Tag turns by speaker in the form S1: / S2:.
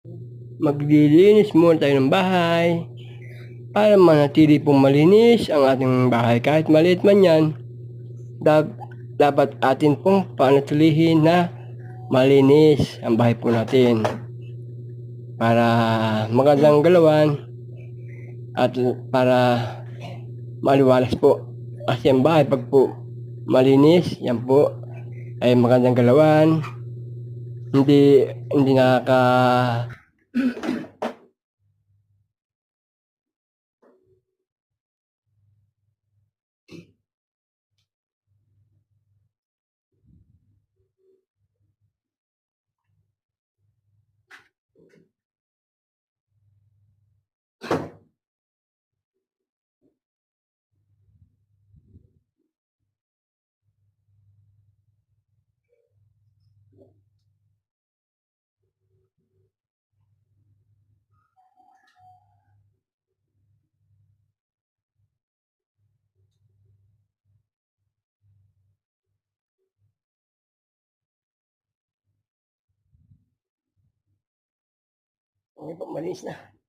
S1: Maglilinis muna tayo ng bahay para manatili pong malinis ang ating bahay. Kahit maliit man yan, dapat atin pong panatilihin na malinis ang bahay po natin para magandang galawan at para maliwalas po. Kasi ang bahay pag po malinis, yan po ay magandang galawan, hindi nakaka okay po, malinis na.